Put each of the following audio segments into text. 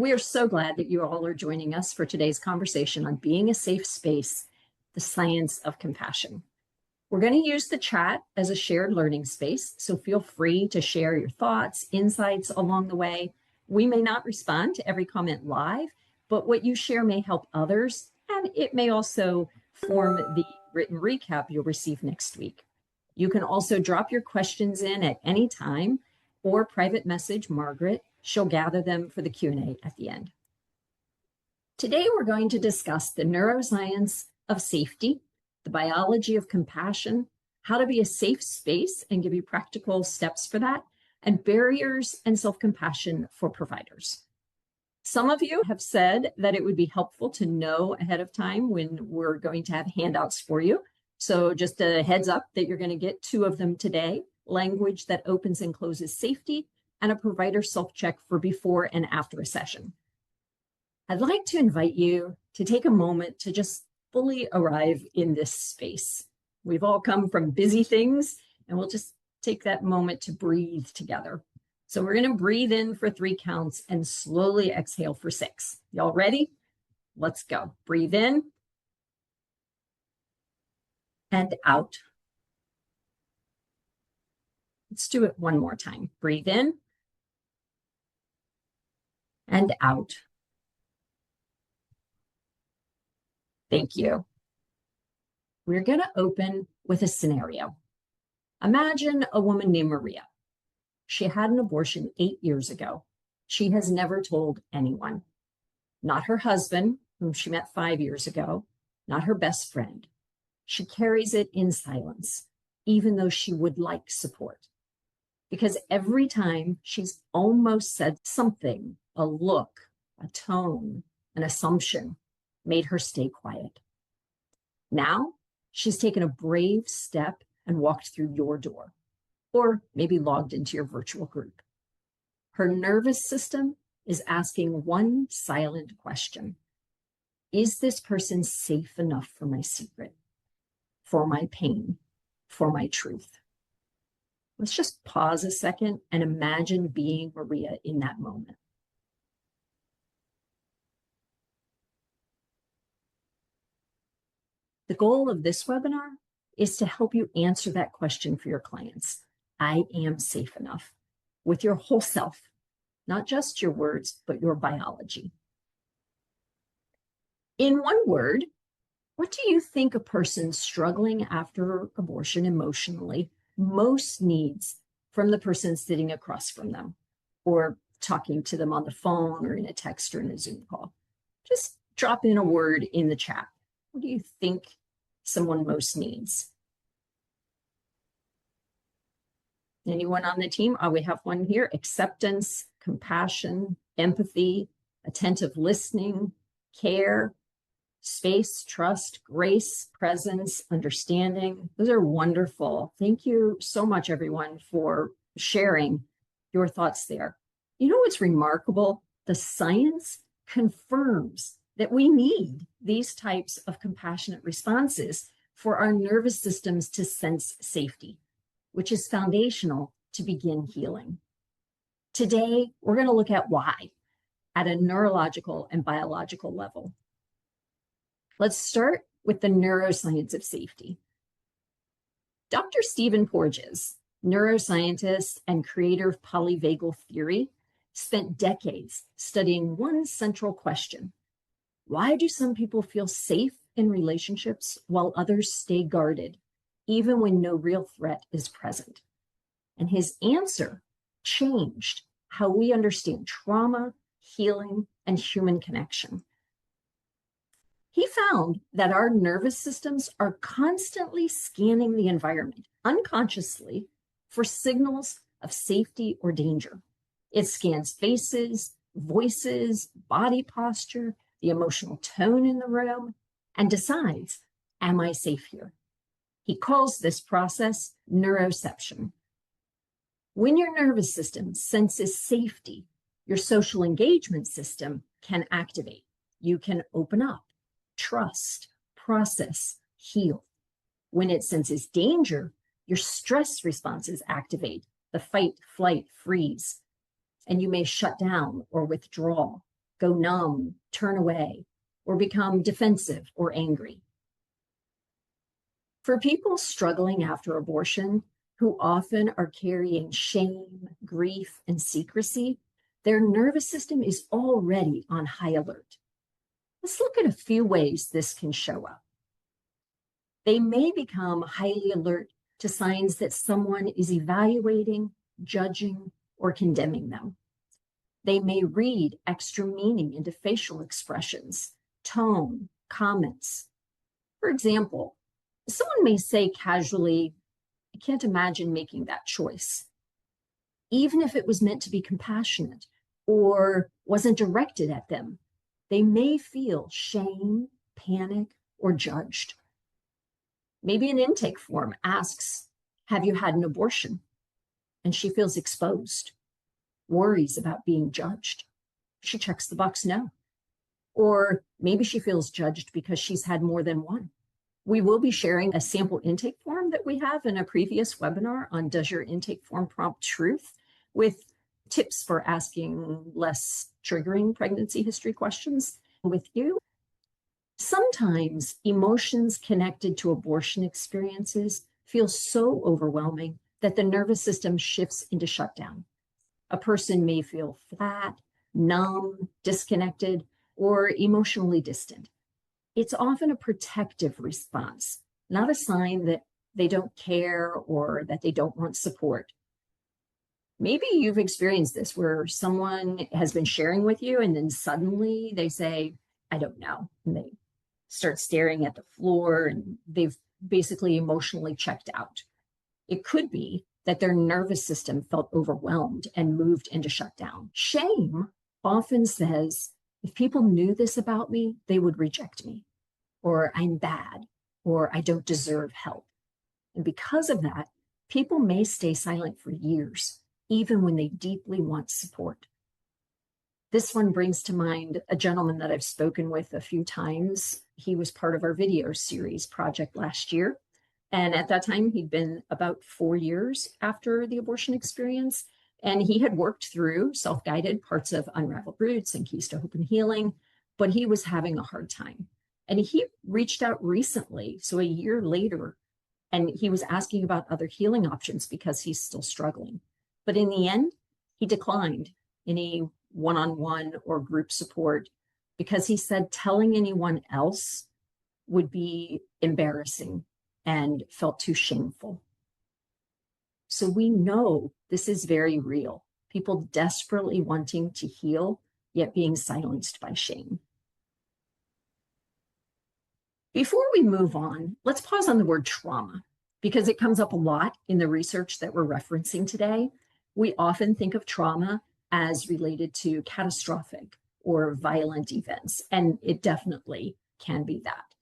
We are so glad that you all are joining us for today's conversation on being a safe space, the science of compassion. We're going to use the chat as a shared learning space, so feel free to share your thoughts, insights along the way. We may not respond to every comment live, but what you share may help others, and it may also form the written recap you'll receive next week. You can also drop your questions in at any time or private message Margaret. She'll gather them for the Q&A at the end. Today, we're going to discuss the neuroscience of safety, the biology of compassion, how to be a safe space and give you practical steps for that, and barriers and self-compassion for providers. Some of you have said that it would be helpful to know ahead of time when we're going to have handouts for you. So just a heads up that you're going to get 2 of them today, language that opens and closes safety, and a provider self-check for before and after a session. I'd like to invite you to take a moment to just fully arrive in this space. We've all come from busy things, and we'll just take that moment to breathe together. So we're going to breathe in for 3 counts and slowly exhale for 6. Y'all ready? Let's go. Breathe in and out. Let's do it one more time. Breathe in and out. Thank you. We're going to open with a scenario. Imagine a woman named Maria. She had an abortion 8 years ago. She has never told anyone. Not her husband, whom she met 5 years ago, not her best friend. She carries it in silence, even though she would like support. Because every time she's almost said something, a look, a tone, an assumption, made her stay quiet. Now, she's taken a brave step and walked through your door, or maybe logged into your virtual group. Her nervous system is asking one silent question. Is this person safe enough for my secret, for my pain, for my truth? Let's just pause a second and imagine being Maria in that moment. The goal of this webinar is to help you answer that question for your clients. I am safe enough, with your whole self, not just your words, but your biology. In one word, what do you think a person struggling after abortion emotionally most needs from the person sitting across from them, or talking to them on the phone or in a text or in a Zoom call? Just drop in a word in the chat. What do you think someone most needs? Anyone on the team? Oh, we have one here. Acceptance, compassion, empathy, attentive listening, care, space, trust, grace, presence, understanding. Those are wonderful. Thank you so much, everyone, for sharing your thoughts there. You know what's remarkable? The science confirms that we need these types of compassionate responses for our nervous systems to sense safety, which is foundational to begin healing. Today, we're going to look at why at a neurological and biological level. Let's start with the neuroscience of safety. Dr. Stephen Porges, neuroscientist and creator of polyvagal theory, spent decades studying one central question. Why do some people feel safe in relationships while others stay guarded, even when no real threat is present? And his answer changed how we understand trauma, healing, and human connection. He found that our nervous systems are constantly scanning the environment unconsciously for signals of safety or danger. It scans faces, voices, body posture, the emotional tone in the room, and decides, am I safe here? He calls this process neuroception. When your nervous system senses safety, your social engagement system can activate. You can open up, trust, process, heal. When it senses danger, your stress responses activate, the fight, flight, freeze, and you may shut down or withdraw, go numb, turn away, or become defensive or angry. For people struggling after abortion, who often are carrying shame, grief, and secrecy, their nervous system is already on high alert. Let's look at a few ways this can show up. They may become highly alert to signs that someone is evaluating, judging, or condemning them. They may read extra meaning into facial expressions, tone, comments. For example, someone may say casually, "I can't imagine making that choice," even if it was meant to be compassionate or wasn't directed at them. They may feel shame, panic, or judged. Maybe an intake form asks, "Have you had an abortion?" And she feels exposed, worries about being judged. She checks the box no. Or maybe she feels judged because she's had more than one. We will be sharing a sample intake form that we have in a previous webinar on Does Your Intake Form Prompt Truth, with tips for asking less triggering pregnancy history questions with you. Sometimes emotions connected to abortion experiences feel so overwhelming that the nervous system shifts into shutdown. A person may feel flat, numb, disconnected, or emotionally distant. It's often a protective response, not a sign that they don't care or that they don't want support. Maybe you've experienced this where someone has been sharing with you and then suddenly they say, "I don't know," and they start staring at the floor and they've basically emotionally checked out. It could be that their nervous system felt overwhelmed and moved into shutdown. Shame often says, if people knew this about me, they would reject me, or I'm bad, or I don't deserve help. And because of that, people may stay silent for years, even when they deeply want support. This one brings to mind a gentleman that I've spoken with a few times. He was part of our video series project last year. And at that time, he'd been about 4 years after the abortion experience. And he had worked through self-guided parts of Unraveled Roots and Keys to Hope and Healing, but he was having a hard time. And he reached out recently, so a year later, and he was asking about other healing options because he's still struggling. But in the end, he declined any one-on-one or group support because he said telling anyone else would be embarrassing and felt too shameful. So we know this is very real. People desperately wanting to heal, yet being silenced by shame. Before we move on, let's pause on the word trauma, because it comes up a lot in the research that we're referencing today. We often think of trauma as related to catastrophic or violent events, and it definitely can be that.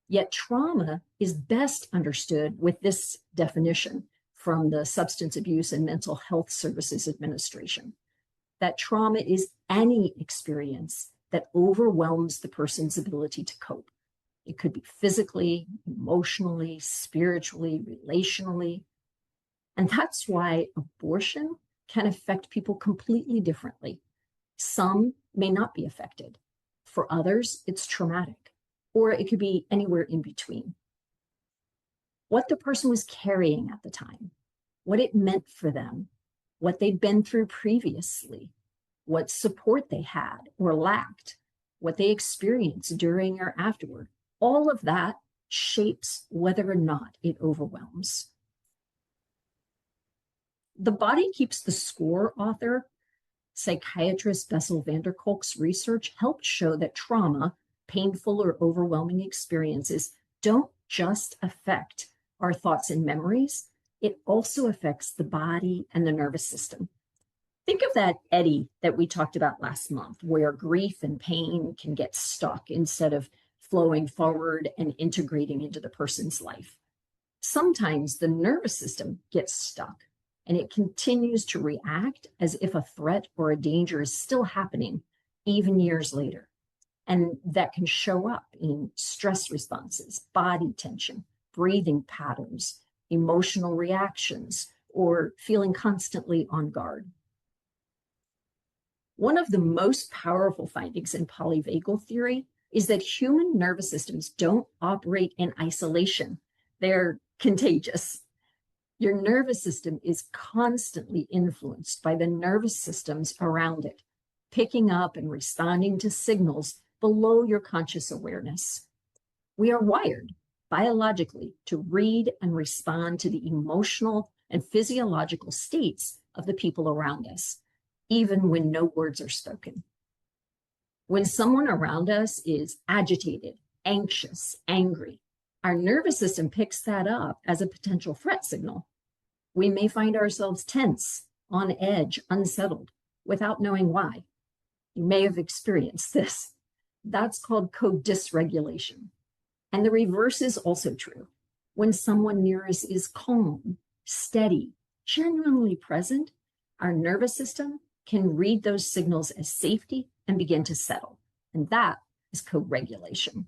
Yet trauma is best understood with this definition from the Substance Abuse and Mental Health Services Administration, that trauma is any experience that overwhelms the person's ability to cope. It could be physically, emotionally, spiritually, relationally. And that's why abortion can affect people completely differently. Some may not be affected. For others, it's traumatic, or it could be anywhere in between. What the person was carrying at the time, what it meant for them, what they'd been through previously, what support they had or lacked, what they experienced during or afterward, all of that shapes whether or not it overwhelms. The Body Keeps the Score author, psychiatrist Bessel van der Kolk's research helped show that trauma, painful or overwhelming experiences, don't just affect our thoughts and memories, it also affects the body and the nervous system. Think of that eddy that we talked about last month, where grief and pain can get stuck instead of flowing forward and integrating into the person's life. Sometimes the nervous system gets stuck and it continues to react as if a threat or a danger is still happening even years later. And that can show up in stress responses, body tension, breathing patterns, emotional reactions, or feeling constantly on guard. One of the most powerful findings in polyvagal theory is that human nervous systems don't operate in isolation. They're contagious. Your nervous system is constantly influenced by the nervous systems around it, picking up and responding to signals below your conscious awareness. We are wired biologically to read and respond to the emotional and physiological states of the people around us, even when no words are spoken. When someone around us is agitated, anxious, angry, our nervous system picks that up as a potential threat signal. We may find ourselves tense, on edge, unsettled, without knowing why. You may have experienced this. That's called co-dysregulation. And the reverse is also true. When someone near us is calm, steady, genuinely present, our nervous system can read those signals as safety and begin to settle. And that is co-regulation.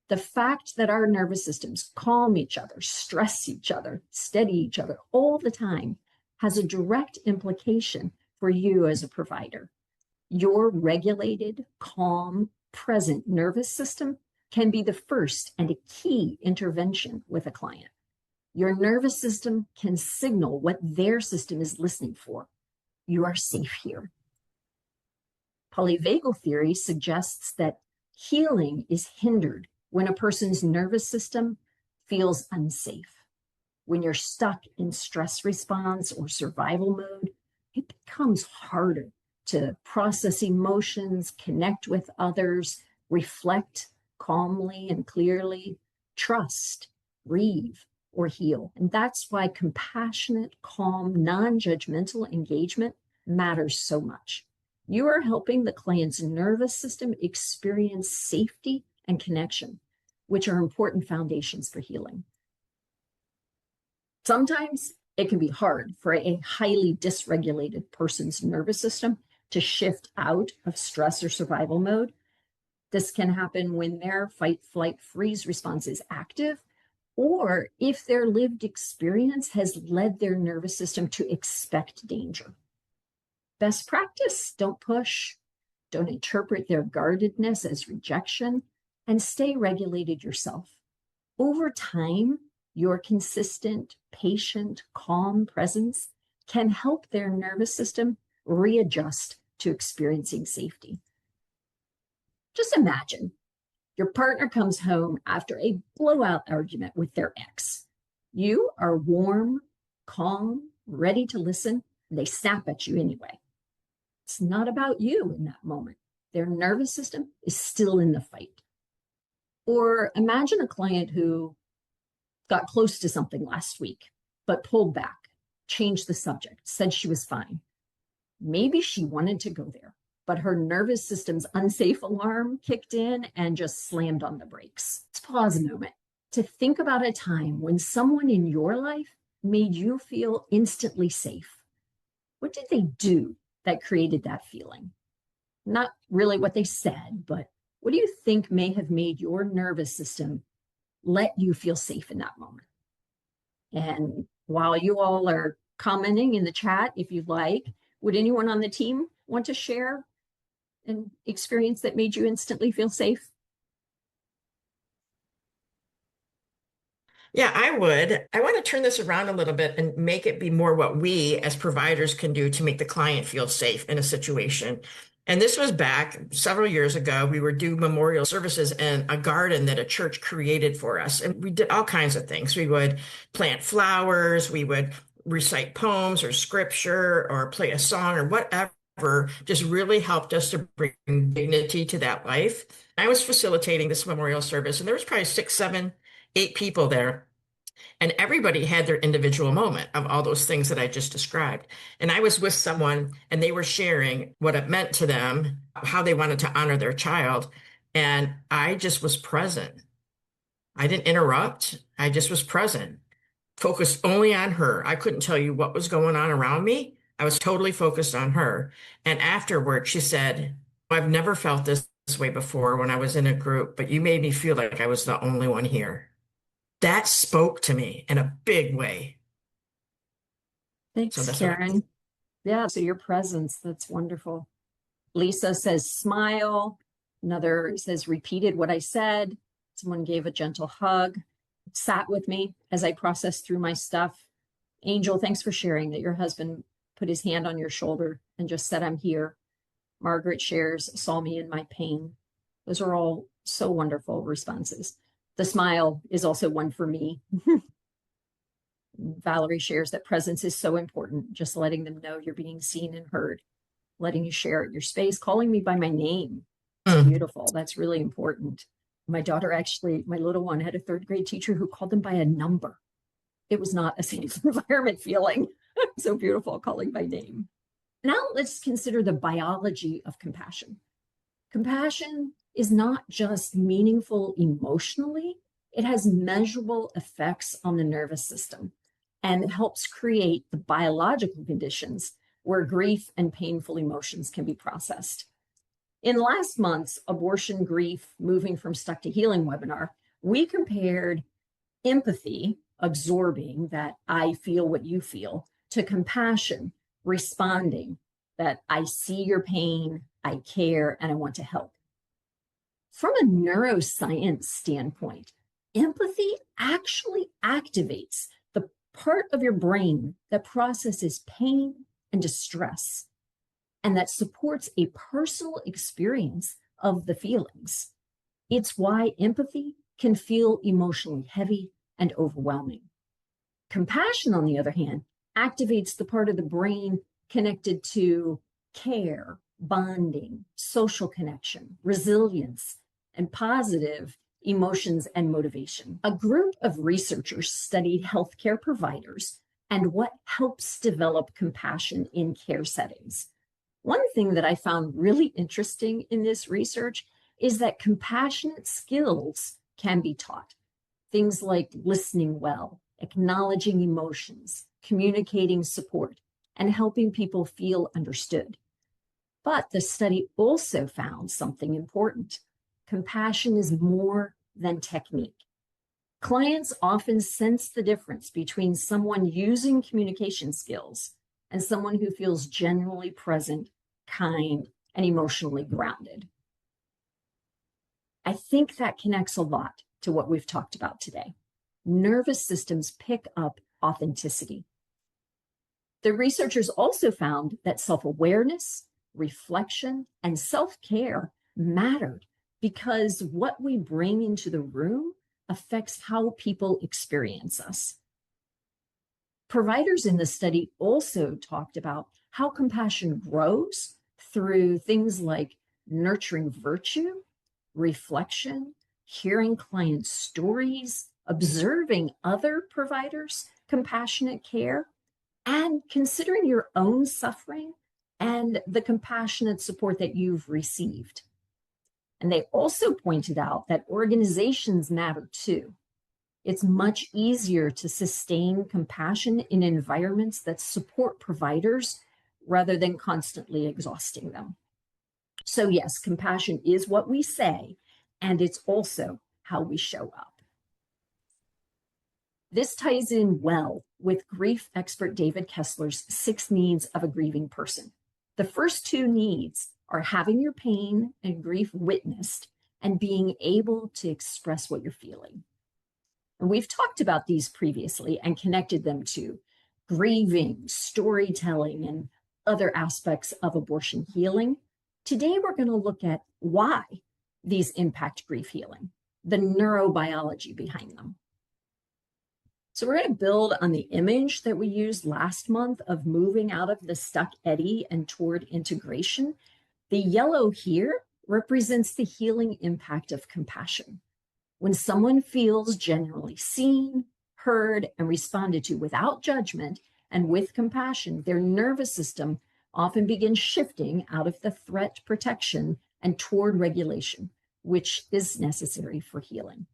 The fact that our nervous systems calm each other, stress each other, steady each other all the time has a direct implication for you as a provider. Your regulated, calm, present nervous system can be the first and a key intervention with a client. Your nervous system can signal what their system is listening for. You are safe here. Polyvagal theory suggests that healing is hindered when a person's nervous system feels unsafe. When you're stuck in stress response or survival mode, it becomes harder to process emotions, connect with others, reflect calmly and clearly, trust, grieve, or heal. And that's why compassionate, calm, non-judgmental engagement matters so much. You are helping the client's nervous system experience safety and connection, which are important foundations for healing. Sometimes it can be hard for a highly dysregulated person's nervous system to shift out of stress or survival mode. This can happen when their fight, flight, freeze response is active, or if their lived experience has led their nervous system to expect danger. Best practice: don't push, don't interpret their guardedness as rejection, and stay regulated yourself. Over time, your consistent, patient, calm presence can help their nervous system readjust to experiencing safety. Just imagine your partner comes home after a blowout argument with their ex. You are warm, calm, ready to listen, and they snap at you anyway. It's not about you in that moment. Their nervous system is still in the fight. Or imagine a client who got close to something last week, but pulled back, changed the subject, said she was fine. Maybe she wanted to go there, but her nervous system's unsafe alarm kicked in and just slammed on the brakes. Let's pause a moment to think about a time when someone in your life made you feel instantly safe. What did they do that created that feeling? Not really what they said, but what do you think may have made your nervous system let you feel safe in that moment? And while you all are commenting in the chat, if you'd like, would anyone on the team want to share an experience that made you instantly feel safe? Yeah, I would. I want to turn this around a little bit and make it be more what we as providers can do to make the client feel safe in a situation. And this was back several years ago. We would do memorial services in a garden that a church created for us. And we did all kinds of things. We would plant flowers, we would recite poems or scripture or play a song or whatever, just really helped us to bring dignity to that life. I was facilitating this memorial service, and there was probably 6, 7, 8 people there. And everybody had their individual moment of all those things that I just described. And I was with someone and they were sharing what it meant to them, how they wanted to honor their child. And I just was present. I didn't interrupt. I just was present, focused only on her. I couldn't tell you what was going on around me. I was totally focused on her. And afterward, she said, I've never felt this way before when I was in a group, but you made me feel like I was the only one here. That spoke to me in a big way. Thanks, Karen. Yeah, so your presence, that's wonderful. Lisa says, smile. Another says, repeated what I said. Someone gave a gentle hug, sat with me as I processed through my stuff. Angel, thanks for sharing that your husband put his hand on your shoulder and just said, I'm here. Margaret shares, saw me in my pain. Those are all so wonderful responses. The smile is also one for me. Valerie shares that presence is so important, just letting them know you're being seen and heard, letting you share your space, calling me by my name. It's beautiful. That's really important. My daughter actually, my little one, had a third grade teacher who called them by a number. It was not a safe environment feeling. So beautiful, calling by name. Now let's consider the biology of compassion. Compassion is not just meaningful emotionally, it has measurable effects on the nervous system, and it helps create the biological conditions where grief and painful emotions can be processed. In last month's Abortion, Grief, Moving from Stuck to Healing webinar, we compared empathy, absorbing that I feel what you feel, to compassion, responding that I see your pain, I care, and I want to help. From a neuroscience standpoint, empathy actually activates the part of your brain that processes pain and distress, and that supports a personal experience of the feelings. It's why empathy can feel emotionally heavy and overwhelming. Compassion, on the other hand, activates the part of the brain connected to care, bonding, social connection, resilience, and positive emotions and motivation. A group of researchers studied healthcare providers and what helps develop compassion in care settings. One thing that I found really interesting in this research is that compassionate skills can be taught. Things like listening well, acknowledging emotions, communicating support, and helping people feel understood. But the study also found something important. Compassion is more than technique. Clients often sense the difference between someone using communication skills and someone who feels genuinely present, kind, and emotionally grounded. I think that connects a lot to what we've talked about today. Nervous systems pick up authenticity. The researchers also found that self-awareness, reflection, and self-care mattered because what we bring into the room affects how people experience us. Providers in the study also talked about how compassion grows through things like nurturing virtue, reflection, hearing client stories, observing other providers' compassionate care, and considering your own suffering and the compassionate support that you've received. And they also pointed out that organizations matter too. It's much easier to sustain compassion in environments that support providers rather than constantly exhausting them. So yes, compassion is what we say, and it's also how we show up. This ties in well with grief expert David Kessler's 6 needs of a grieving person. The first 2 needs are having your pain and grief witnessed and being able to express what you're feeling. And we've talked about these previously and connected them to grieving, storytelling, and other aspects of abortion healing. Today, we're going to look at why these impact grief healing, the neurobiology behind them. So we're going to build on the image that we used last month of moving out of the stuck eddy and toward integration. The yellow here represents the healing impact of compassion. When someone feels genuinely seen, heard, and responded to without judgment and with compassion, their nervous system often begins shifting out of the threat protection and toward regulation, which is necessary for healing.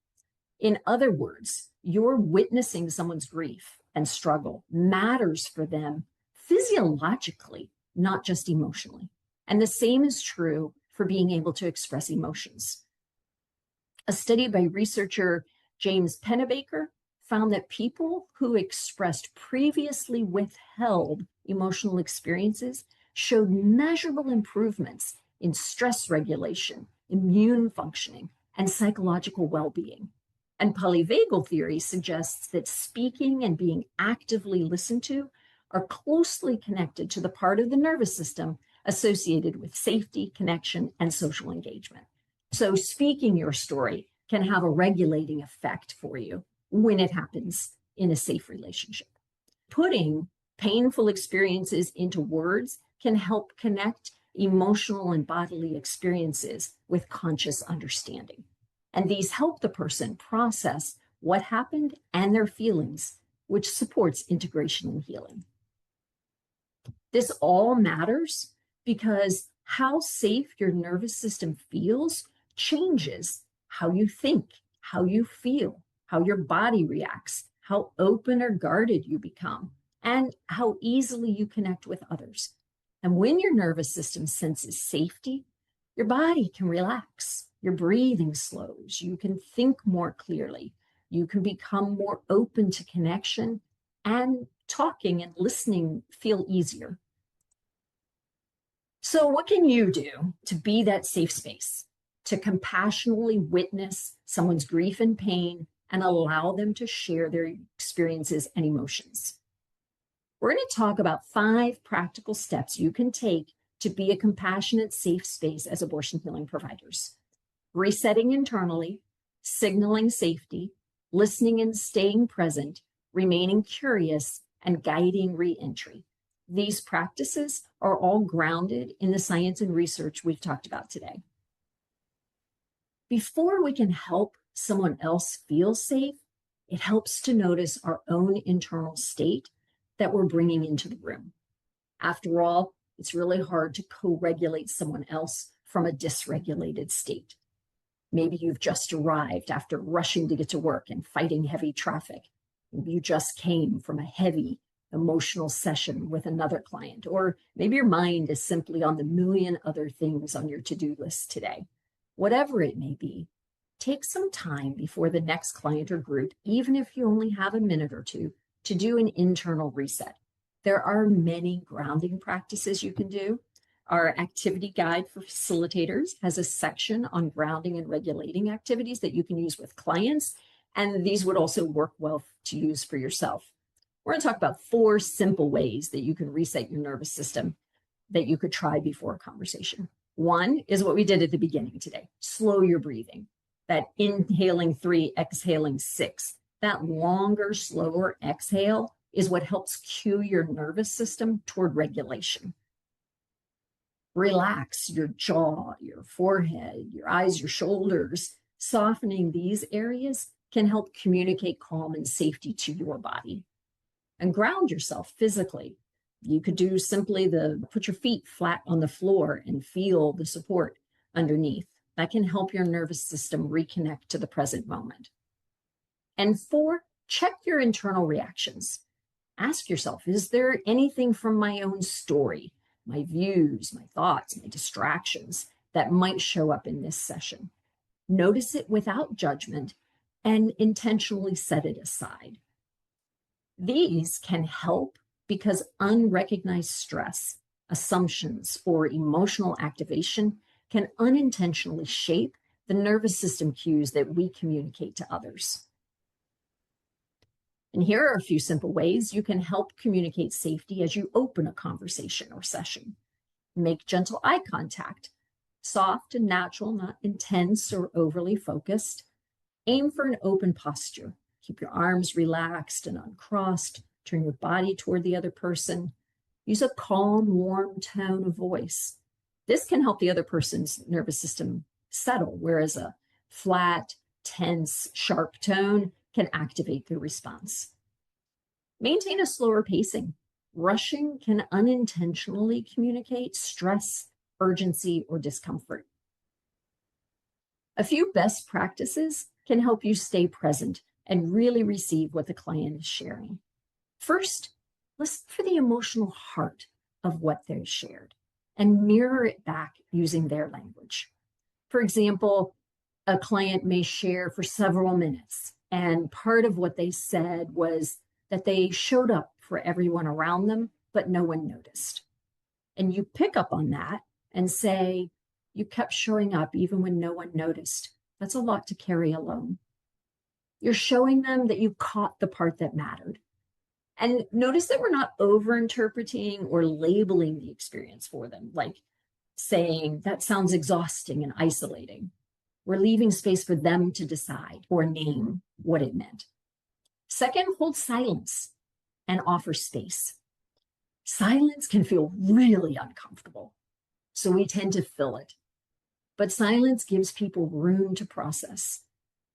In other words, you're witnessing someone's grief and struggle matters for them physiologically, not just emotionally. And the same is true for being able to express emotions. A study by researcher James Pennebaker found that people who expressed previously withheld emotional experiences showed measurable improvements in stress regulation, immune functioning, and psychological well-being. And polyvagal theory suggests that speaking and being actively listened to are closely connected to the part of the nervous system associated with safety, connection, and social engagement. So speaking your story can have a regulating effect for you when it happens in a safe relationship. Putting painful experiences into words can help connect emotional and bodily experiences with conscious understanding. And these help the person process what happened and their feelings, which supports integration and healing. This all matters because how safe your nervous system feels changes how you think, how you feel, how your body reacts, how open or guarded you become, and how easily you connect with others. And when your nervous system senses safety, your body can relax, your breathing slows, you can think more clearly, you can become more open to connection, and talking and listening feel easier. So what can you do to be that safe space, to compassionately witness someone's grief and pain and allow them to share their experiences and emotions? We're going to talk about 5 practical steps you can take to be a compassionate, safe space as abortion healing providers. Resetting internally, signaling safety, listening and staying present, remaining curious, and guiding re-entry. These practices are all grounded in the science and research we've talked about today. Before we can help someone else feel safe, it helps to notice our own internal state that we're bringing into the room. After all, it's really hard to co-regulate someone else from a dysregulated state. Maybe you've just arrived after rushing to get to work and fighting heavy traffic. Maybe you just came from a heavy emotional session with another client, or maybe your mind is simply on the million other things on your to-do list today. Whatever it may be, take some time before the next client or group, even if you only have a minute or two, to do an internal reset. There are many grounding practices you can do. Our activity guide for facilitators has a section on grounding and regulating activities that you can use with clients, and these would also work well to use for yourself. We're going to talk about 4 simple ways that you can reset your nervous system that you could try before a conversation. One is what we did at the beginning today. Slow your breathing. That inhaling 3, exhaling 6. That longer, slower exhale is what helps cue your nervous system toward regulation. Relax your jaw, your forehead, your eyes, your shoulders. Softening these areas can help communicate calm and safety to your body. And ground yourself physically. You could do simply put your feet flat on the floor and feel the support underneath. That can help your nervous system reconnect to the present moment. And 4, check your internal reactions. Ask yourself, is there anything from my own story, my views, my thoughts, my distractions that might show up in this session? Notice it without judgment and intentionally set it aside. These can help because unrecognized stress, assumptions, or emotional activation can unintentionally shape the nervous system cues that we communicate to others. And here are a few simple ways you can help communicate safety as you open a conversation or session. Make gentle eye contact, soft and natural, not intense or overly focused. Aim for an open posture. Keep your arms relaxed and uncrossed. Turn your body toward the other person. Use a calm, warm tone of voice. This can help the other person's nervous system settle, whereas a flat, tense, sharp tone can activate their response. Maintain a slower pacing. Rushing can unintentionally communicate stress, urgency, or discomfort. A few best practices can help you stay present and really receive what the client is sharing. First, listen for the emotional heart of what they've shared and mirror it back using their language. For example, a client may share for several minutes, and part of what they said was that they showed up for everyone around them, but no one noticed. And you pick up on that and say, you kept showing up even when no one noticed. That's a lot to carry alone. You're showing them that you caught the part that mattered. And notice that we're not over-interpreting or labeling the experience for them, like saying, that sounds exhausting and isolating. We're leaving space for them to decide or name what it meant. Second, hold silence and offer space. Silence can feel really uncomfortable, so we tend to fill it. But silence gives people room to process.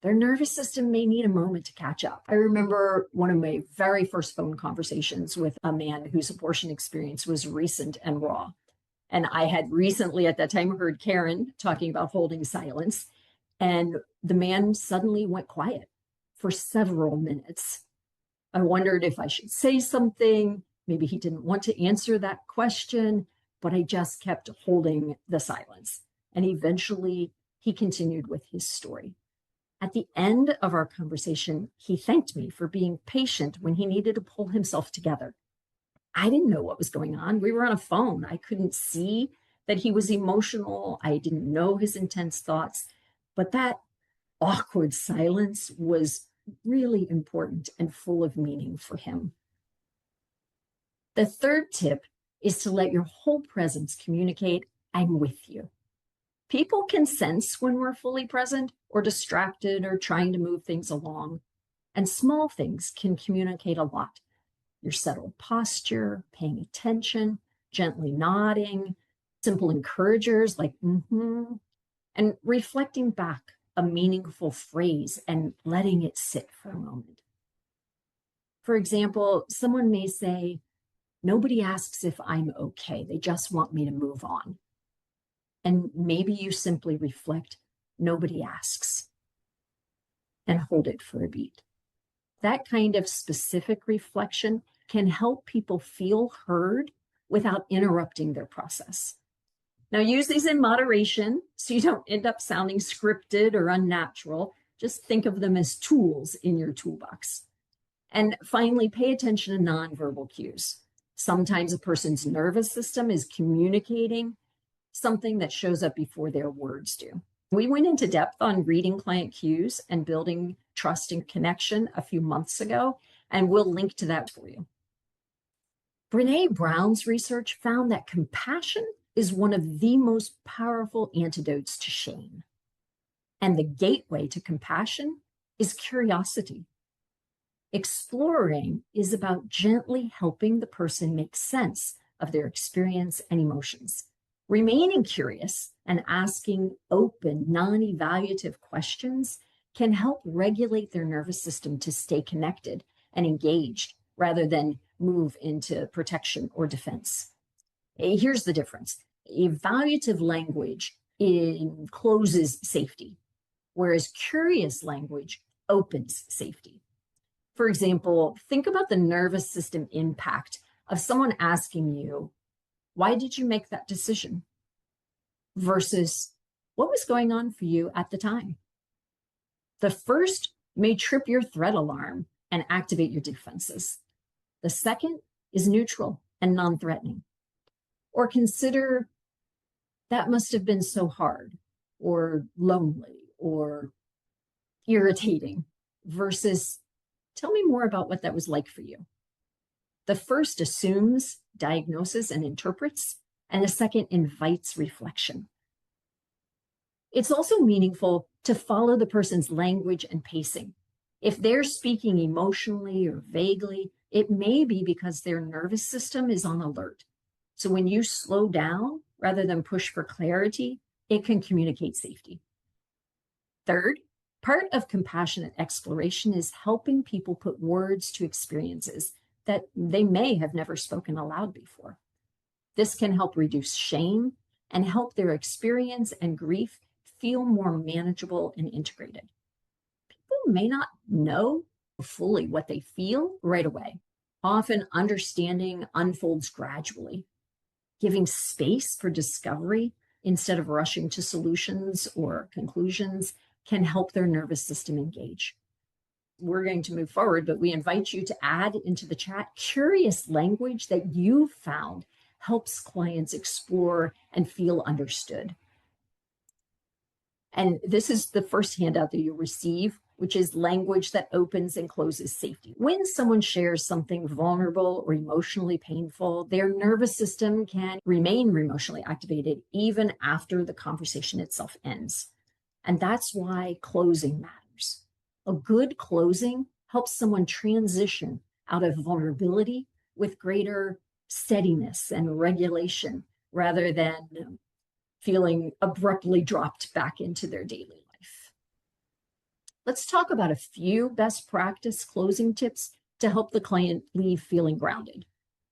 Their nervous system may need a moment to catch up. I remember one of my very first phone conversations with a man whose abortion experience was recent and raw. And I had recently at that time heard Karen talking about holding silence. And the man suddenly went quiet for several minutes. I wondered if I should say something. Maybe he didn't want to answer that question, but I just kept holding the silence. And eventually he continued with his story. At the end of our conversation, he thanked me for being patient when he needed to pull himself together. I didn't know what was going on. We were on a phone. I couldn't see that he was emotional. I didn't know his intense thoughts, but that awkward silence was really important and full of meaning for him. The third tip is to let your whole presence communicate, I'm with you. People can sense when we're fully present or distracted or trying to move things along. And small things can communicate a lot. Your settled posture, paying attention, gently nodding, simple encouragers like and reflecting back a meaningful phrase and letting it sit for a moment. For example, someone may say, nobody asks if I'm okay. They just want me to move on. And maybe you simply reflect, nobody asks, and hold it for a beat. That kind of specific reflection can help people feel heard without interrupting their process. Now, use these in moderation so you don't end up sounding scripted or unnatural. Just think of them as tools in your toolbox. And finally, pay attention to nonverbal cues. Sometimes a person's nervous system is communicating something that shows up before their words do. We went into depth on reading client cues and building trust and connection a few months ago, and we'll link to that for you. Brené Brown's research found that compassion is one of the most powerful antidotes to shame. And the gateway to compassion is curiosity. Exploring is about gently helping the person make sense of their experience and emotions. Remaining curious and asking open, non-evaluative questions can help regulate their nervous system to stay connected and engaged rather than move into protection or defense. Here's the difference. Evaluative language encloses safety, whereas curious language opens safety. For example, think about the nervous system impact of someone asking you, why did you make that decision? Versus what was going on for you at the time? The first may trip your threat alarm and activate your defenses. The second is neutral and non-threatening. Or consider that must have been so hard or lonely or irritating versus tell me more about what that was like for you. The first assumes, diagnoses, and interprets, and the second invites reflection. It's also meaningful to follow the person's language and pacing. If they're speaking emotionally or vaguely, it may be because their nervous system is on alert. So when you slow down rather than push for clarity, it can communicate safety. Third, part of compassionate exploration is helping people put words to experiences that they may have never spoken aloud before. This can help reduce shame and help their experience and grief feel more manageable and integrated. People may not know fully what they feel right away. Often understanding unfolds gradually. Giving space for discovery instead of rushing to solutions or conclusions can help their nervous system engage. We're going to move forward, but we invite you to add into the chat curious language that you found helps clients explore and feel understood. And this is the first handout that you'll receive, which is language that opens and closes safety. When someone shares something vulnerable or emotionally painful, their nervous system can remain emotionally activated even after the conversation itself ends. And that's why closing matters. A good closing helps someone transition out of vulnerability with greater steadiness and regulation rather than feeling abruptly dropped back into their daily life. Let's talk about a few best practice closing tips to help the client leave feeling grounded.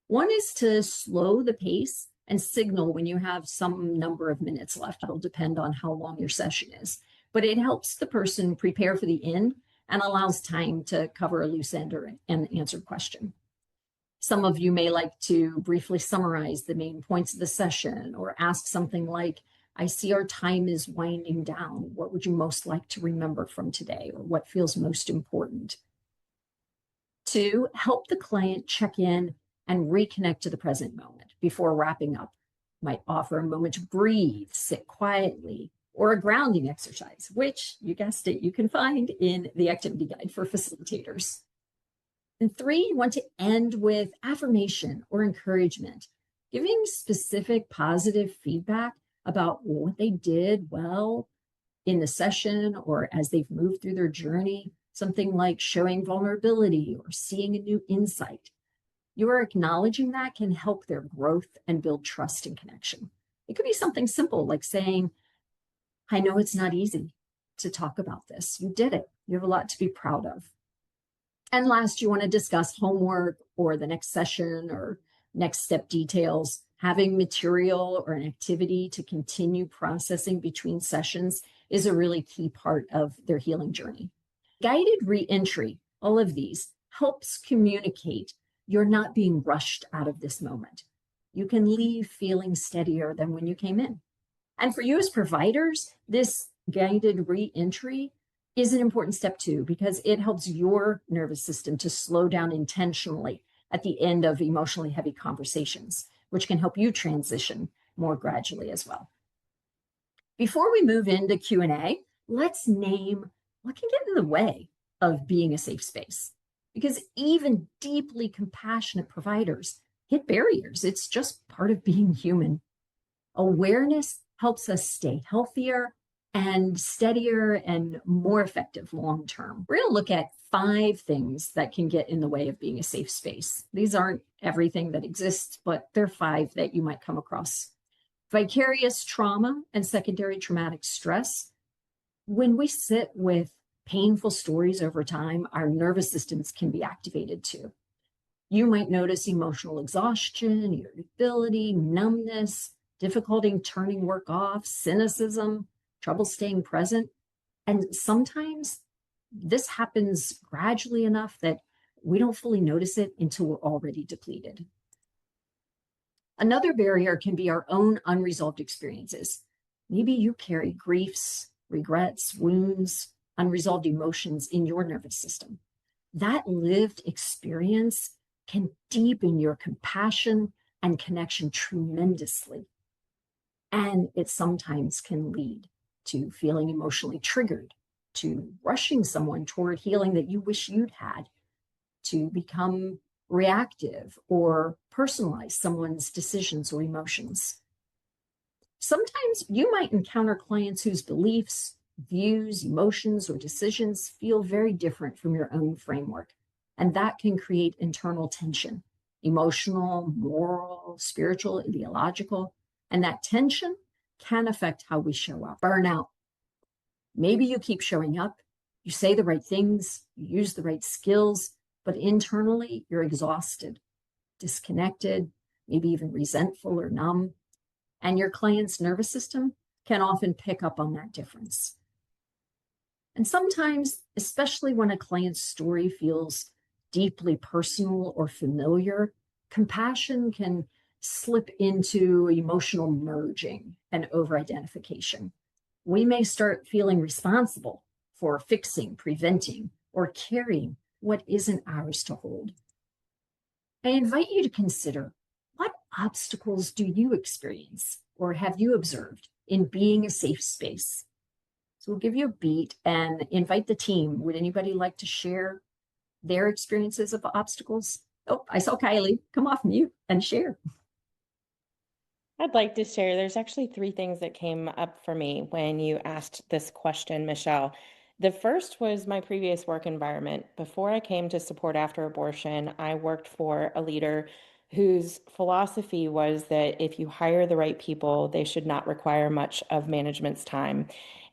One is to slow the pace and signal when you have some number of minutes left. It'll depend on how long your session is, but it helps the person prepare for the end and allows time to cover a loose end or an answered question. Some of you may like to briefly summarize the main points of the session or ask something like, I see our time is winding down. What would you most like to remember from today, or what feels most important? 2, help the client check in and reconnect to the present moment before wrapping up. Might offer a moment to breathe, sit quietly, or a grounding exercise, which, you guessed it, you can find in the activity guide for facilitators. And 3, you want to end with affirmation or encouragement, giving specific positive feedback about what they did well in the session or as they've moved through their journey, something like showing vulnerability or seeing a new insight. Your acknowledging that can help their growth and build trust and connection. It could be something simple like saying, I know it's not easy to talk about this. You did it. You have a lot to be proud of. And last, you want to discuss homework or the next session or next step details. Having material or an activity to continue processing between sessions is a really key part of their healing journey. Guided re-entry, all of these, helps communicate you're not being rushed out of this moment. You can leave feeling steadier than when you came in. And for you as providers, this guided re-entry is an important step too, because it helps your nervous system to slow down intentionally at the end of emotionally heavy conversations, which can help you transition more gradually as well. Before we move into Q&A, let's name what can get in the way of being a safe space, because even deeply compassionate providers hit barriers. It's just part of being human. Awareness helps us stay healthier and steadier and more effective long term. We're going to look at 5 things that can get in the way of being a safe space. These aren't everything that exists, but they're 5 that you might come across. Vicarious trauma and secondary traumatic stress. When we sit with painful stories over time, our nervous systems can be activated too. You might notice emotional exhaustion, irritability, numbness, difficulty turning work off, cynicism, trouble staying present. And sometimes this happens gradually enough that we don't fully notice it until we're already depleted. Another barrier can be our own unresolved experiences. Maybe you carry griefs, regrets, wounds, unresolved emotions in your nervous system. That lived experience can deepen your compassion and connection tremendously. And it sometimes can lead to feeling emotionally triggered, to rushing someone toward healing that you wish you'd had, to become reactive or personalize someone's decisions or emotions. Sometimes you might encounter clients whose beliefs, views, emotions, or decisions feel very different from your own framework, and that can create internal tension, emotional, moral, spiritual, ideological, and that tension can affect how we show up. Burnout. Maybe you keep showing up, you say the right things, you use the right skills, but internally you're exhausted, disconnected, maybe even resentful or numb. And your client's nervous system can often pick up on that difference. And sometimes, especially when a client's story feels deeply personal or familiar, compassion can slip into emotional merging and over-identification. We may start feeling responsible for fixing, preventing, or carrying what isn't ours to hold. I invite you to consider, what obstacles do you experience or have you observed in being a safe space? So we'll give you a beat and invite the team. Would anybody like to share their experiences of obstacles? Oh, I saw Kylie. Come off mute and share. I'd like to share. There's actually three things that came up for me when you asked this question, Michelle. The first was my previous work environment. Before I came to Support After Abortion, I worked for a leader whose philosophy was that if you hire the right people, they should not require much of management's time.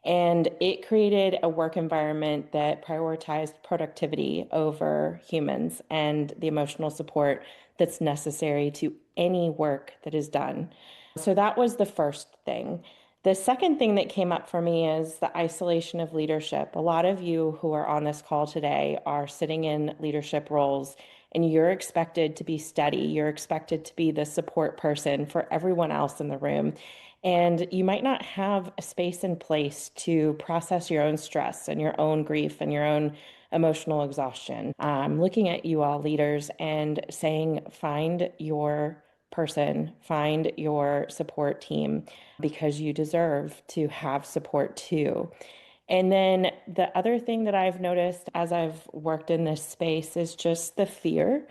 And it created a work environment that prioritized productivity over humans and the emotional support that's necessary to any work that is done. So that was the first thing. The second thing that came up for me is the isolation of leadership. A lot of you who are on this call today are sitting in leadership roles, and you're expected to be steady. You're expected to be the support person for everyone else in the room. And you might not have a space and place to process your own stress and your own grief and your own emotional exhaustion. I'm looking at you all leaders and saying, find your person, find your support team, because you deserve to have support too. And then the other thing that I've noticed as I've worked in this space is just the fear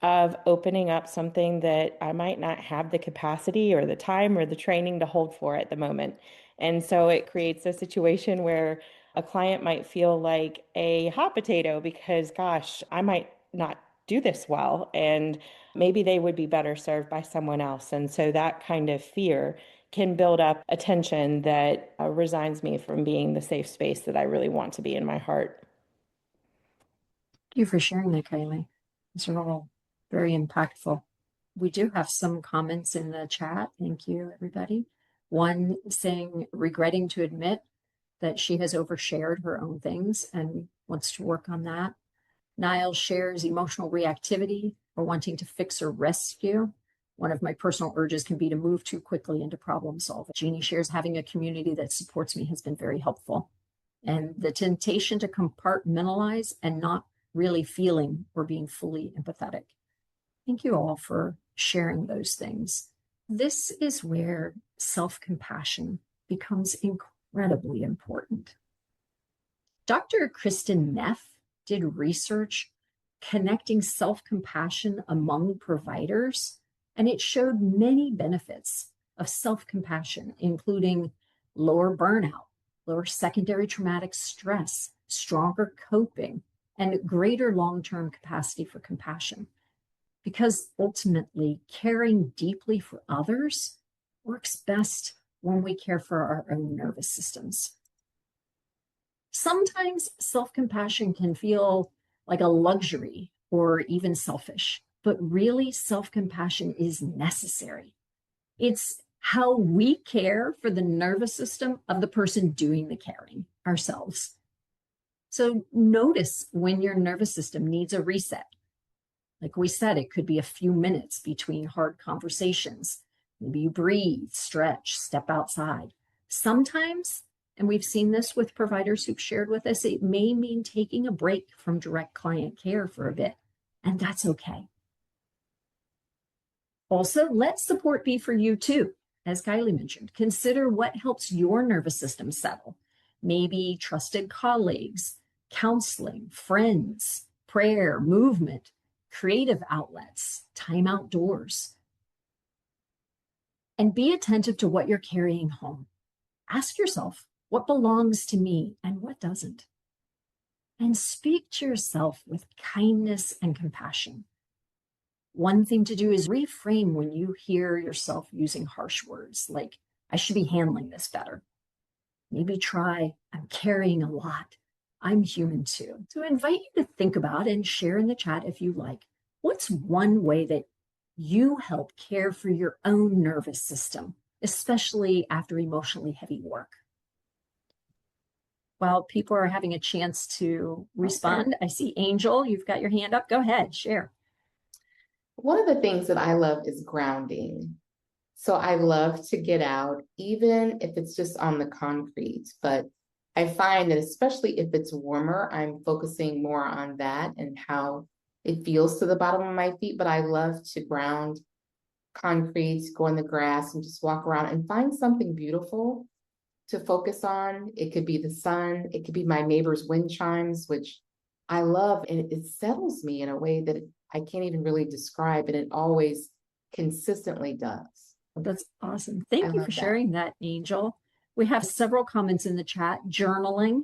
of opening up something that I might not have the capacity or the time or the training to hold for at the moment. And so it creates a situation where a client might feel like a hot potato because, gosh, I might not do this well, and maybe they would be better served by someone else. And so that kind of fear can build up a tension that resigns me from being the safe space that I really want to be in my heart. Thank you for sharing that, Kylie. These are all very impactful. We do have some comments in the chat. Thank you, everybody. One saying, regretting to admit that she has overshared her own things and wants to work on that. Niall shares emotional reactivity or wanting to fix or rescue. One of my personal urges can be to move too quickly into problem solving. Jeannie shares, having a community that supports me has been very helpful. And the temptation to compartmentalize and not really feeling or being fully empathetic. Thank you all for sharing those things. This is where self-compassion becomes incredibly important. Dr. Kristen Neff did research connecting self-compassion among providers, and it showed many benefits of self-compassion, including lower burnout, lower secondary traumatic stress, stronger coping, and greater long-term capacity for compassion. Because ultimately, caring deeply for others works best when we care for our own nervous systems. Sometimes self-compassion can feel like a luxury or even selfish, but really self-compassion is necessary. It's how we care for the nervous system of the person doing the caring, ourselves. So notice when your nervous system needs a reset. Like we said, it could be a few minutes between hard conversations. Maybe you breathe, stretch, step outside. Sometimes, and we've seen this with providers who've shared with us, it may mean taking a break from direct client care for a bit, and that's okay. Also, let support be for you too. As Kylie mentioned, consider what helps your nervous system settle. Maybe trusted colleagues, counseling, friends, prayer, movement, creative outlets, time outdoors. And be attentive to what you're carrying home. Ask yourself, what belongs to me and what doesn't? And speak to yourself with kindness and compassion. One thing to do is reframe when you hear yourself using harsh words like, I should be handling this better. Maybe try, I'm carrying a lot. I'm human too. So I invite you to think about and share in the chat if you like. What's one way that you help care for your own nervous system, especially after emotionally heavy work? While people are having a chance to respond, I see Angel, you've got your hand up. Go ahead, share. One of the things that I love is grounding. So I love to get out, even if it's just on the concrete, but I find that especially if it's warmer, I'm focusing more on that and how it feels to the bottom of my feet. But I love to ground concrete, go in the grass and just walk around and find something beautiful to focus on. It could be the sun, it could be my neighbor's wind chimes, which I love, and it settles me in a way that I can't even really describe, and it always consistently does. That's awesome. I Thank you love for that. sharing that, Angel. We have several comments in the chat: journaling,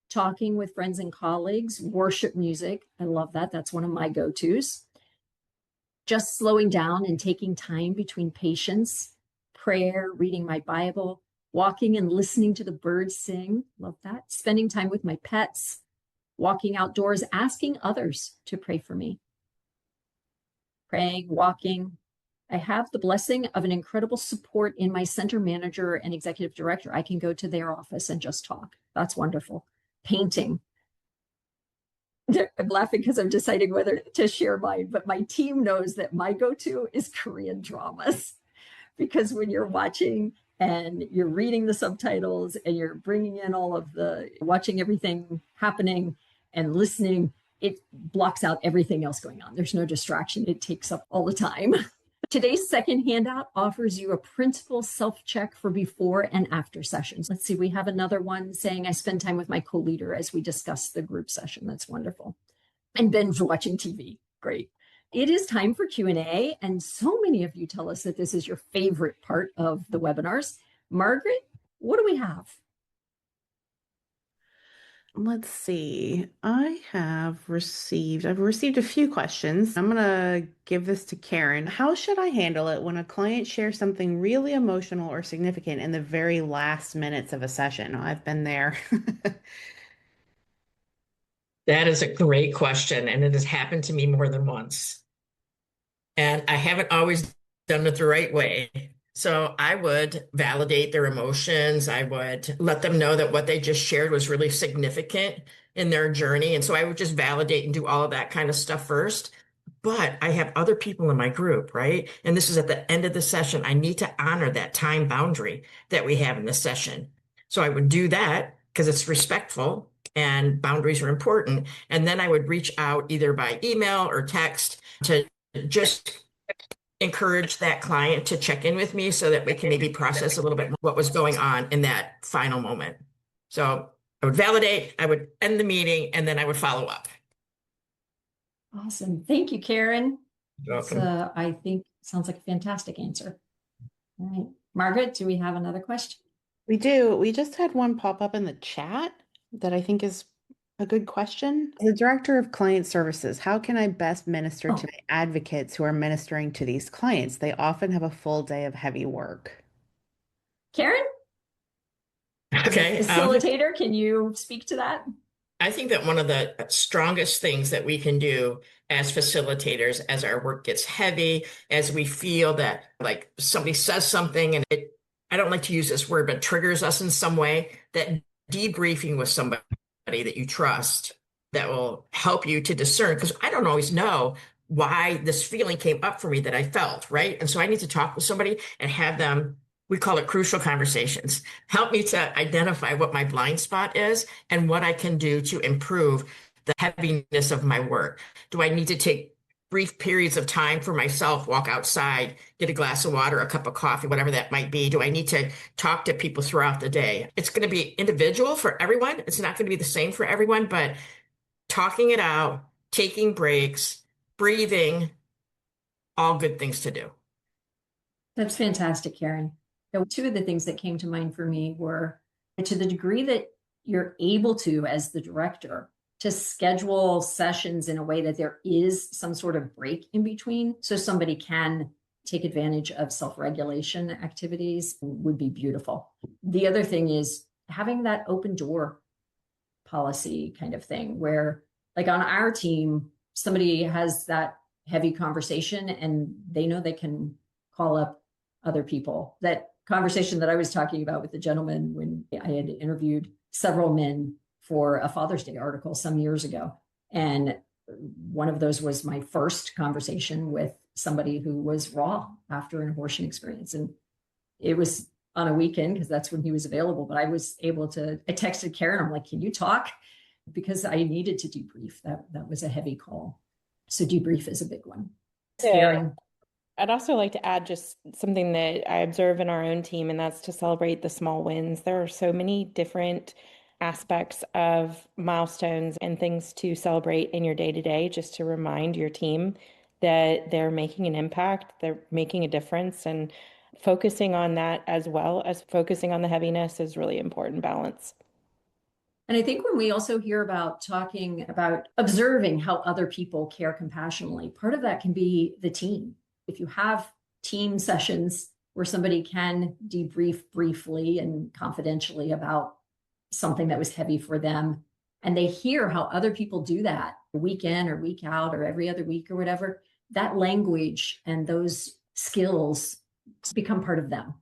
talking with friends and colleagues, worship music. I love that. That's one of my go-tos. Just slowing down and taking time between patients, prayer, reading my Bible, walking and listening to the birds sing. Love that. Spending time with my pets, walking outdoors, asking others to pray for me. Praying, walking. I have the blessing of an incredible support in my center manager and executive director. I can go to their office and just talk. That's wonderful. Painting. I'm laughing because I'm deciding whether to share mine, but my team knows that my go-to is Korean dramas, because when you're watching and you're reading the subtitles and you're bringing in all of watching everything happening and listening, it blocks out everything else going on. There's no distraction. It takes up all the time. Today's second handout offers you a printable self-check for before and after sessions. Let's see, we have another one saying, I spend time with my co-leader as we discuss the group session. That's wonderful. And binge watching TV. Great. It is time for Q&A, and so many of you tell us that this is your favorite part of the webinars. Margaret, what do we have? Let's see. I've received a few questions. I'm going to give this to Karen. How should I handle it when a client shares something really emotional or significant in the very last minutes of a session? I've been there. That is a great question, and it has happened to me more than once. And I haven't always done it the right way. So I would validate their emotions. I would let them know that what they just shared was really significant in their journey. And so I would just validate and do all of that kind of stuff first. But I have other people in my group, right? And this is at the end of the session. I need to honor that time boundary that we have in the session. So I would do that because it's respectful and boundaries are important. And then I would reach out either by email or text to just encourage that client to check in with me so that we can maybe process a little bit what was going on in that final moment. So I would validate, I would end the meeting, and then I would follow up. Awesome. Thank you, Karen. You're welcome. I think sounds like a fantastic answer. All right. Margaret, do we have another question? We do. We just had one pop up in the chat that I think is a good question. As the director of client services, how can I best minister to my advocates who are ministering to these clients? They often have a full day of heavy work. Karen? Okay. Facilitator, can you speak to that? I think that one of the strongest things that we can do as facilitators, as our work gets heavy, as we feel that like somebody says something and I don't like to use this word, but triggers us in some way, that debriefing with somebody that you trust that will help you to discern, because I don't always know why this feeling came up for me that I felt, right? And so I need to talk with somebody and have them, we call it crucial conversations, help me to identify what my blind spot is and what I can do to improve the heaviness of my work. Do I need to take brief periods of time for myself, walk outside, get a glass of water, a cup of coffee, whatever that might be? Do I need to talk to people throughout the day? It's going to be individual for everyone. It's not going to be the same for everyone, but talking it out, taking breaks, breathing, all good things to do. That's fantastic, Karen. So two of the things that came to mind for me were, to the degree that you're able to, as the director, to schedule sessions in a way that there is some sort of break in between, so somebody can take advantage of self-regulation activities, would be beautiful. The other thing is having that open door policy kind of thing, where like on our team, somebody has that heavy conversation and they know they can call up other people. That conversation that I was talking about with the gentleman when I had interviewed several men for a Father's Day article some years ago. And one of those was my first conversation with somebody who was raw after an abortion experience. And it was on a weekend because that's when he was available. But I texted Karen. I'm like, can you talk? Because I needed to debrief. That was a heavy call. So debrief is a big one. Yeah. I'd also like to add just something that I observe in our own team, and that's to celebrate the small wins. There are so many different aspects of milestones and things to celebrate in your day-to-day, just to remind your team that they're making an impact, they're making a difference, and focusing on that as well as focusing on the heaviness is really important balance. And I think when we also hear about talking about observing how other people care compassionately, part of that can be the team. If you have team sessions where somebody can debrief briefly and confidentially about something that was heavy for them, and they hear how other people do that week in or week out or every other week or whatever, that language and those skills become part of them.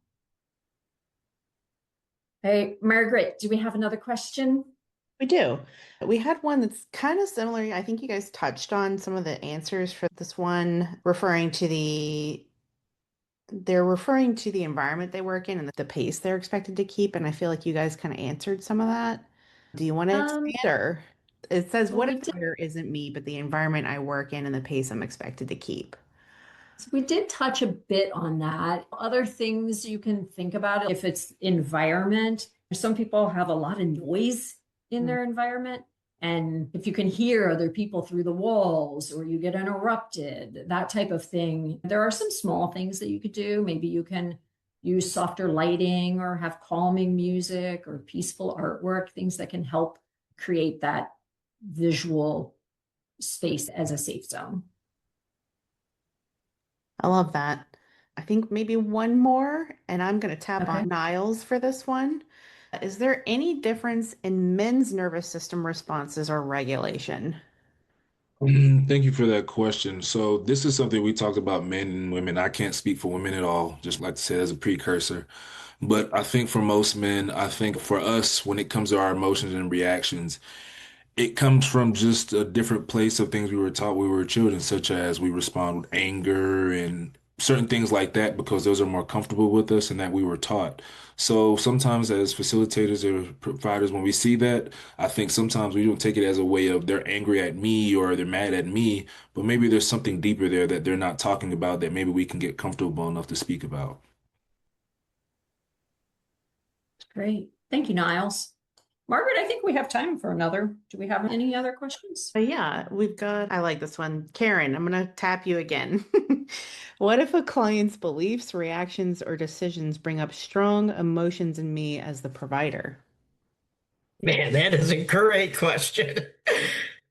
Hey, Margaret, do we have another question? We do. We had one that's kind of similar. I think you guys touched on some of the answers for this one, they're referring to the environment they work in and the pace they're expected to keep. And I feel like you guys kind of answered some of that. Do you want to expand, or it says, what if the fire isn't me, but the environment I work in and the pace I'm expected to keep? So we did touch a bit on that. Other things you can think about if it's environment. Some people have a lot of noise in their environment. And if you can hear other people through the walls or you get interrupted, that type of thing, there are some small things that you could do. Maybe you can use softer lighting or have calming music or peaceful artwork, things that can help create that visual space as a safe zone. I love that. I think maybe one more, and I'm going to tap on Niles for this one. Is there any difference in men's nervous system responses or regulation? Thank you for that question. So this is something we talked about men and women. I can't speak for women at all, just like to say as a precursor. But I think for most men, I think for us, when it comes to our emotions and reactions, it comes from just a different place of things we were taught when we were children, such as we respond with anger and certain things like that, because those are more comfortable with us and that we were taught. So sometimes as facilitators or providers, when we see that, I think sometimes we don't take it as a way of they're angry at me or they're mad at me, but maybe there's something deeper there that they're not talking about that maybe we can get comfortable enough to speak about. Great. Thank you, Niles. Margaret, I think we have time for another. Do we have any other questions? Yeah, I like this one. Karen, I'm going to tap you again. What if a client's beliefs, reactions, or decisions bring up strong emotions in me as the provider? Man, that is a great question.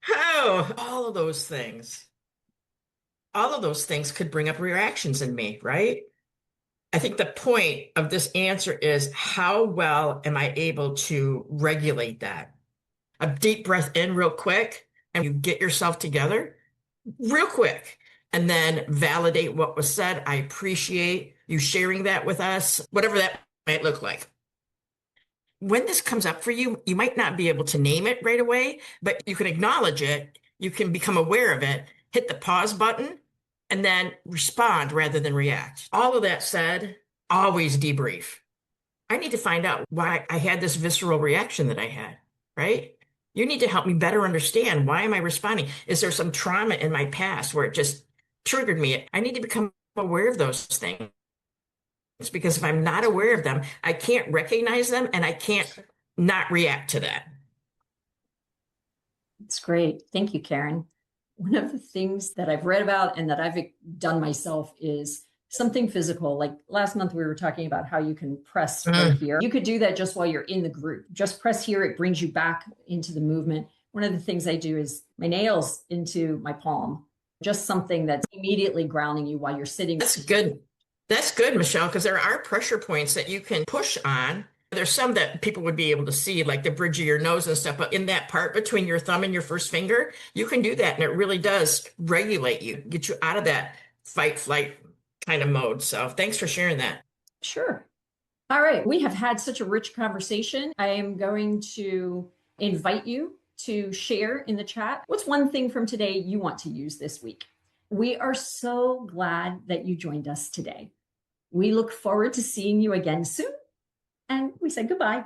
How all of those things could bring up reactions in me, right? I think the point of this answer is how well am I able to regulate that? A deep breath in real quick, and you get yourself together real quick, and then validate what was said. I appreciate you sharing that with us, whatever that might look like. When this comes up for you, you might not be able to name it right away, but you can acknowledge it. You can become aware of it, hit the pause button, and then respond rather than react. All of that said, always debrief. I need to find out why I had this visceral reaction that I had, right? You need to help me better understand, why am I responding? Is there some trauma in my past where it just triggered me? I need to become aware of those things, because if I'm not aware of them, I can't recognize them and I can't not react to that. That's great. Thank you, Karen. One of the things that I've read about and that I've done myself is something physical. Like last month, we were talking about how you can press right here. You could do that just while you're in the group. Just press here. It brings you back into the movement. One of the things I do is my nails into my palm, just something that's immediately grounding you while you're sitting. That's good. That's good, Michelle, because there are pressure points that you can push on. There's some that people would be able to see, like the bridge of your nose and stuff, but in that part between your thumb and your first finger, you can do that. And it really does regulate you, get you out of that fight, flight kind of mode. So thanks for sharing that. Sure. All right. We have had such a rich conversation. I am going to invite you to share in the chat. What's one thing from today you want to use this week? We are so glad that you joined us today. We look forward to seeing you again soon. and we say goodbye.